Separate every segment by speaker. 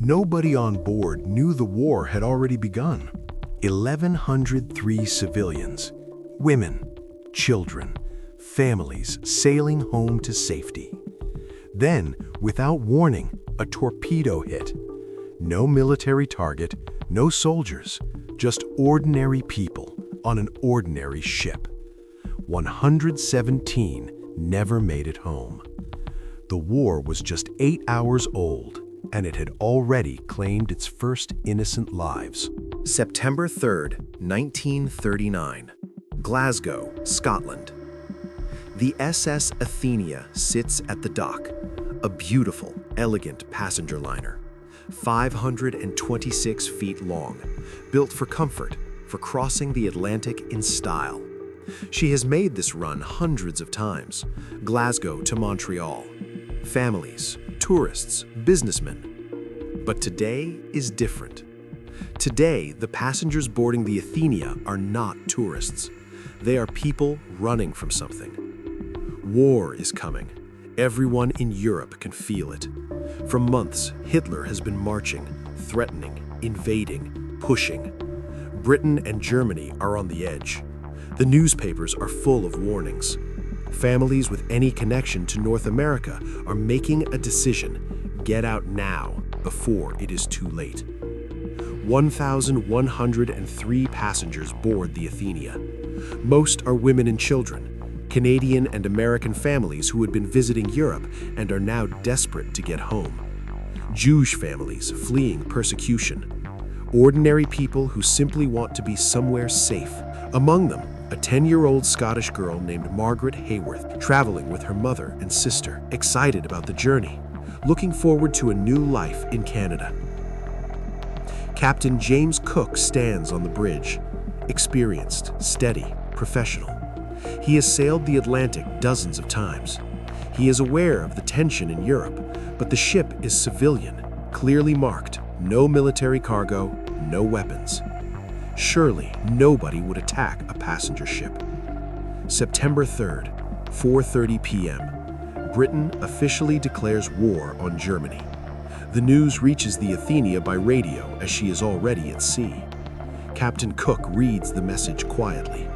Speaker 1: Nobody on board knew the war had already begun. 1,103 civilians, women, children, families sailing home to safety. Then, without warning, a torpedo hit. No military target, no soldiers, just ordinary people on an ordinary ship. 117 never made it home. The war was just 8 hours old, and it had already claimed its first innocent lives.
Speaker 2: September 3rd, 1939, Glasgow, Scotland. The SS Athenia sits at the dock, a beautiful, elegant passenger liner, 526 feet long, built for comfort, for crossing the Atlantic in style. She has made this run hundreds of times, Glasgow to Montreal. Families, tourists, businessmen. But today is different. Today, the passengers boarding the Athenia are not tourists. They are people running from something. War is coming. Everyone in Europe can feel it. For months, Hitler has been marching, threatening, invading, pushing. Britain and Germany are on the edge. The newspapers are full of warnings. Families with any connection to North America are making a decision. Get out now, before it is too late. 1,103 passengers board the Athenia. Most are women and children, Canadian and American families who had been visiting Europe and are now desperate to get home. Jewish families fleeing persecution. Ordinary people who simply want to be somewhere safe. Among them, a 10-year-old Scottish girl named Margaret Hayworth, traveling with her mother and sister, excited about the journey, looking forward to a new life in Canada. Captain James Cook stands on the bridge, experienced, steady, professional. He has sailed the Atlantic dozens of times. He is aware of the tension in Europe, but the ship is civilian, clearly marked, no military cargo, no weapons. Surely nobody would attack a passenger ship. September 3rd, 4:30 p.m. Britain officially declares war on Germany. The news reaches the Athenia by radio as she is already at sea. Captain Cook reads the message quietly.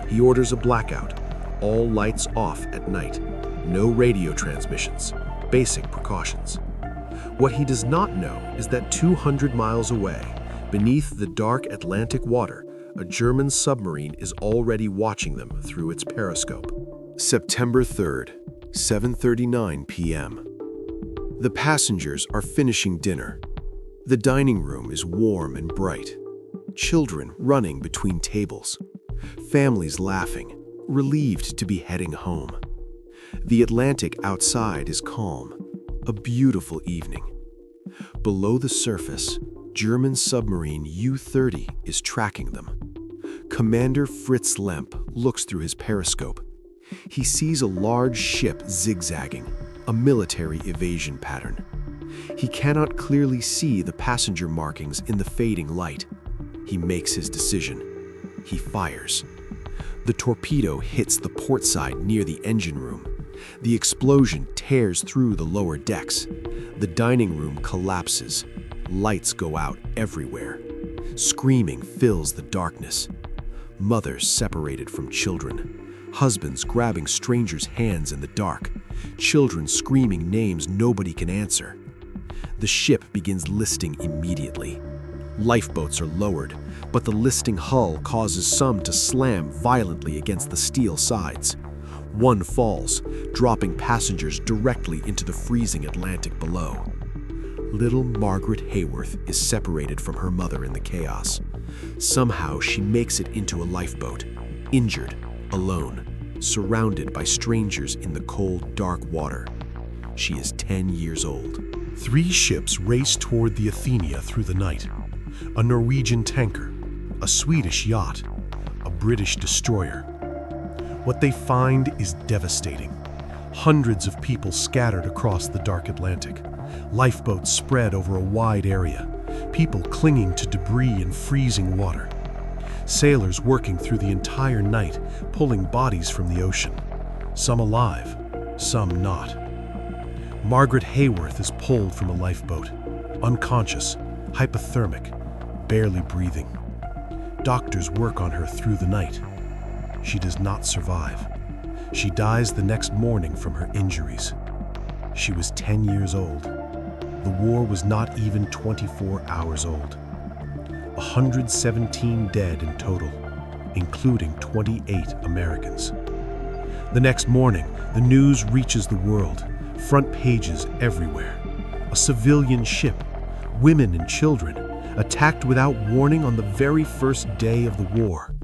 Speaker 2: He orders a blackout, all lights off at night, no radio transmissions, basic precautions. What he does not know is that 200 miles away, beneath the dark Atlantic water, a German submarine is already watching them through its periscope. September 3rd, 7:39 p.m. The passengers are finishing dinner. The dining room is warm and bright. Children running between tables. Families laughing, relieved to be heading home. The Atlantic outside is calm, a beautiful evening. Below the surface, German submarine U-30 is tracking them. Commander Fritz Lemp looks through his periscope. He sees a large ship zigzagging, a military evasion pattern. He cannot clearly see the passenger markings in the fading light. He makes his decision. He fires. The torpedo hits the port side near the engine room. The explosion tears through the lower decks. The dining room collapses. Lights go out everywhere. Screaming fills the darkness. Mothers separated from children. Husbands grabbing strangers' hands in the dark. Children screaming names nobody can answer. The ship begins listing immediately. Lifeboats are lowered, but the listing hull causes some to slam violently against the steel sides. One falls, dropping passengers directly into the freezing Atlantic below. Little Margaret Hayworth is separated from her mother in the chaos. Somehow she makes it into a lifeboat, injured, alone, surrounded by strangers in the cold, dark water. She is 10 years old.
Speaker 1: 3 ships race toward the Athenia through the night. A Norwegian tanker, a Swedish yacht, a British destroyer. What they find is devastating. Hundreds of people scattered across the dark Atlantic. Lifeboats spread over a wide area. People clinging to debris in freezing water. Sailors working through the entire night, pulling bodies from the ocean. Some alive, some not. Margaret Hayworth is pulled from a lifeboat. unconscious, hypothermic, barely breathing. Doctors work on her through the night. She does not survive. She dies the next morning from her injuries. She was 10 years old. The war was not even 24 hours old. 117 dead in total, including 28 Americans. The next morning, the news reaches the world, front pages everywhere. A civilian ship, women and children, attacked without warning on the very first day of the war.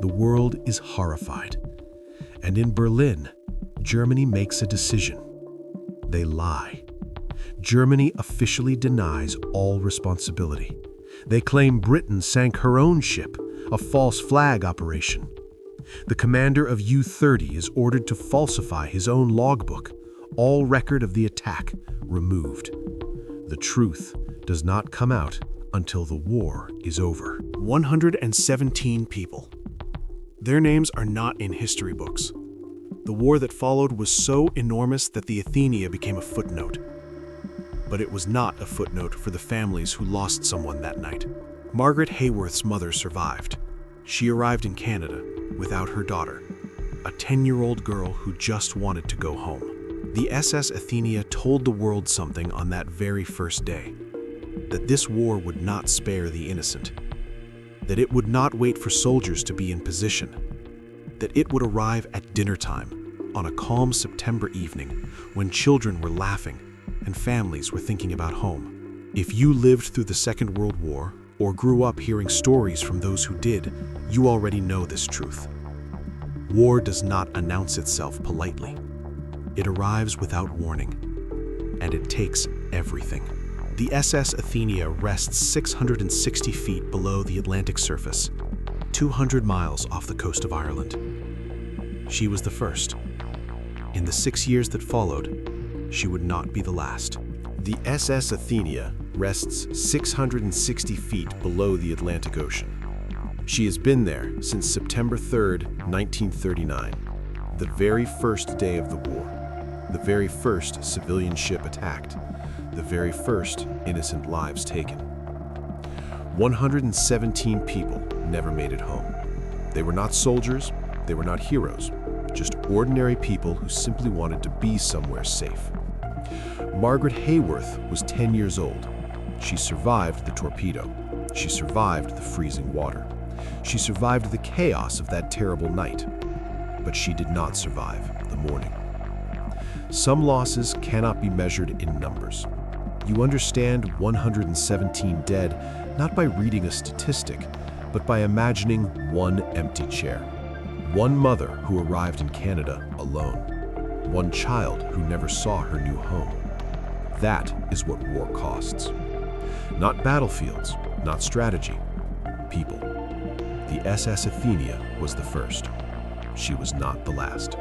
Speaker 1: The world is horrified. And in Berlin, Germany makes a decision. They lie. Germany officially denies all responsibility. They claim Britain sank her own ship, a false flag operation. The commander of U-30 is ordered to falsify his own logbook, all record of the attack removed. The truth does not come out until the war is over.
Speaker 2: 117 people. Their names are not in history books. The war that followed was so enormous that the Athenia became a footnote. But it was not a footnote for the families who lost someone that night. Margaret Hayworth's mother survived. She arrived in Canada without her daughter, a 10-year-old girl who just wanted to go home. The SS Athenia told the world something on that very first day, that this war would not spare the innocent, that it would not wait for soldiers to be in position, that it would arrive at dinner time on a calm September evening when children were laughing and families were thinking about home. If you lived through the Second World War or grew up hearing stories from those who did, you already know this truth. War does not announce itself politely. It arrives without warning, and it takes everything. The SS Athenia rests 660 feet below the Atlantic surface, 200 miles off the coast of Ireland. She was the first. In the 6 years that followed, she would not be the last. The SS Athenia rests 660 feet below the Atlantic Ocean. She has been there since September 3rd, 1939, the very first day of the war, the very first civilian ship attacked, the very first innocent lives taken. 117 people never made it home. They were not soldiers, they were not heroes, just ordinary people who simply wanted to be somewhere safe. Margaret Hayworth was 10 years old. She survived the torpedo. She survived the freezing water. She survived the chaos of that terrible night. But she did not survive the morning. Some losses cannot be measured in numbers. You understand 117 dead not by reading a statistic, but by imagining one empty chair. One mother who arrived in Canada alone. One child who never saw her new home. That is what war costs. Not battlefields, not strategy, people. The SS Athenia was the first. She was not the last.